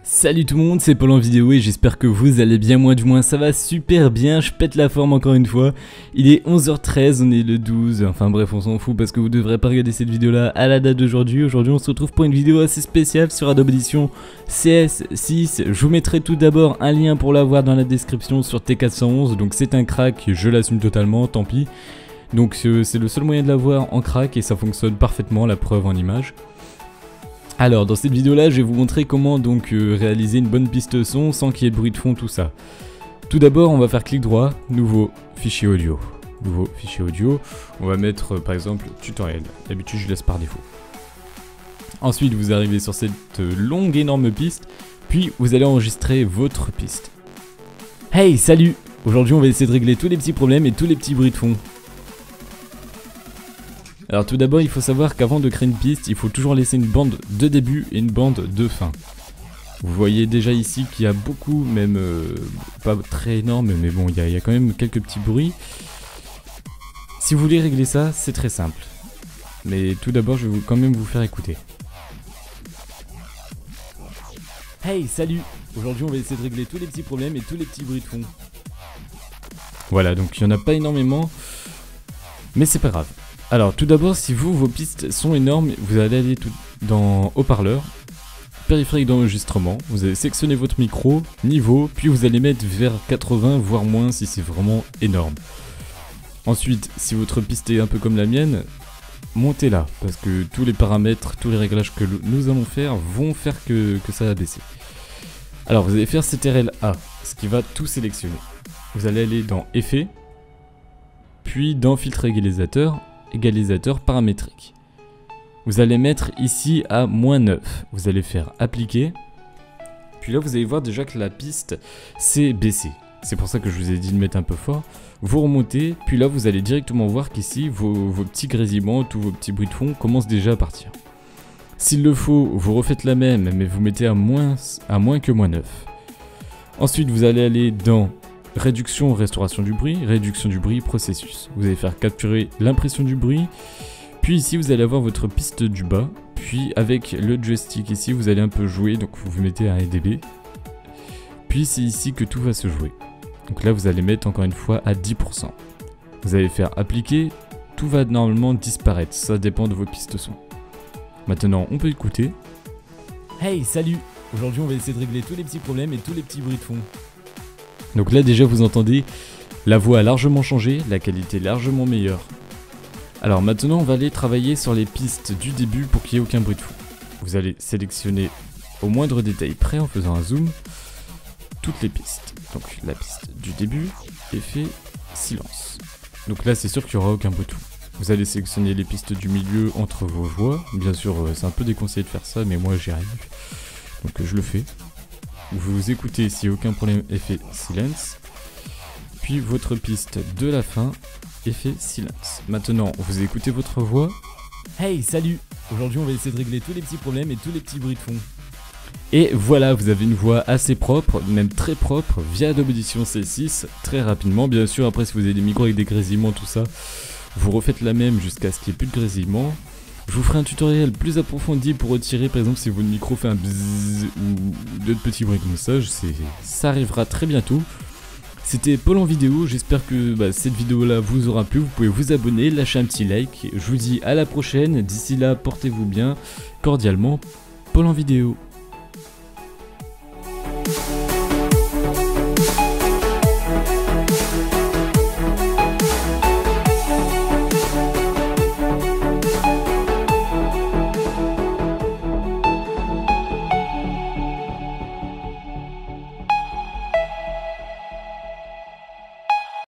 Salut tout le monde, c'est Paul en vidéo et j'espère que vous allez bien, moi du moins ça va super bien, je pète la forme encore une fois. Il est 11h13, on est le 12, enfin bref on s'en fout parce que vous devrez pas regarder cette vidéo là à la date d'aujourd'hui. Aujourd'hui on se retrouve pour une vidéo assez spéciale sur Adobe Audition CS6. Je vous mettrai tout d'abord un lien pour l'avoir dans la description sur T411, donc c'est un crack, je l'assume totalement, tant pis. Donc c'est le seul moyen de l'avoir en crack et ça fonctionne parfaitement, la preuve en image. Alors dans cette vidéo là je vais vous montrer comment donc réaliser une bonne piste son sans qu'il y ait de bruit de fond, tout ça. Tout d'abord on va faire clic droit, nouveau fichier audio. Nouveau fichier audio, on va mettre par exemple tutoriel, d'habitude je laisse par défaut. Ensuite vous arrivez sur cette longue énorme piste, puis vous allez enregistrer votre piste. Hey salut! Aujourd'hui on va essayer de régler tous les petits problèmes et tous les petits bruits de fond. Alors tout d'abord il faut savoir qu'avant de créer une piste, il faut toujours laisser une bande de début et une bande de fin. Vous voyez déjà ici qu'il y a beaucoup, même pas très énorme, mais bon il y a quand même quelques petits bruits. Si vous voulez régler ça, c'est très simple. Mais tout d'abord je vais quand même vous faire écouter. Hey salut! Aujourd'hui on va essayer de régler tous les petits problèmes et tous les petits bruits de fond. Voilà, donc il n'y en a pas énormément, mais c'est pas grave. Alors tout d'abord, si vos pistes sont énormes, vous allez aller dans haut-parleur, périphérique d'enregistrement, vous allez sélectionner votre micro, niveau, puis vous allez mettre vers 80 voire moins si c'est vraiment énorme. Ensuite, si votre piste est un peu comme la mienne, montez là, parce que tous les paramètres, tous les réglages que nous allons faire vont faire que ça va baisser. Alors vous allez faire CTRL A, ce qui va tout sélectionner. Vous allez aller dans Effets, puis dans Filtre égalisateur paramétrique. Vous allez mettre ici à -9. Vous allez faire appliquer. Puis là vous allez voir déjà que la piste s'est baissée. C'est pour ça que je vous ai dit de mettre un peu fort. Vous remontez, puis là vous allez directement voir qu'ici vos petits grésillements, tous vos petits bruits de fond commencent déjà à partir. S'il le faut, vous refaites la même, mais vous mettez à moins que -9. Ensuite vous allez aller dans réduction, restauration du bruit, processus. Vous allez faire capturer l'impression du bruit. Puis ici, vous allez avoir votre piste du bas. Puis avec le joystick ici, vous allez un peu jouer. Donc vous mettez un dB. Puis c'est ici que tout va se jouer. Donc là, vous allez mettre encore une fois à 10%. Vous allez faire appliquer. Tout va normalement disparaître. Ça dépend de vos pistes son. Maintenant, on peut écouter. Hey, salut! Aujourd'hui, on va essayer de régler tous les petits problèmes et tous les petits bruits de fond. Donc là déjà vous entendez, la voix a largement changé, la qualité est largement meilleure. Alors maintenant on va aller travailler sur les pistes du début pour qu'il n'y ait aucun bruit de fond. Vous allez sélectionner au moindre détail près en faisant un zoom, toutes les pistes. Donc la piste du début, effet, silence. Donc là c'est sûr qu'il n'y aura aucun bruit de fond. Vous allez sélectionner les pistes du milieu entre vos voix. Bien sûr c'est un peu déconseillé de faire ça mais moi j'y arrive. Donc je le fais. Vous écoutez s'il n'y a aucun problème, effet silence. Puis votre piste de la fin, effet silence. Maintenant, vous écoutez votre voix. Hey, salut! Aujourd'hui, on va essayer de régler tous les petits problèmes et tous les petits bruits de fond. Et voilà, vous avez une voix assez propre, même très propre, via Adobe Audition CS6, très rapidement. Bien sûr, après, si vous avez des micros avec des grésillements, tout ça, vous refaites la même jusqu'à ce qu'il n'y ait plus de grésillements. Je vous ferai un tutoriel plus approfondi pour retirer, par exemple, si votre micro fait un bzzz ou d'autres petits bruits comme ça, ça arrivera très bientôt. C'était Paul en vidéo, j'espère que cette vidéo-là vous aura plu, vous pouvez vous abonner, lâcher un petit like. Je vous dis à la prochaine, d'ici là, portez-vous bien, cordialement, Paul en vidéo.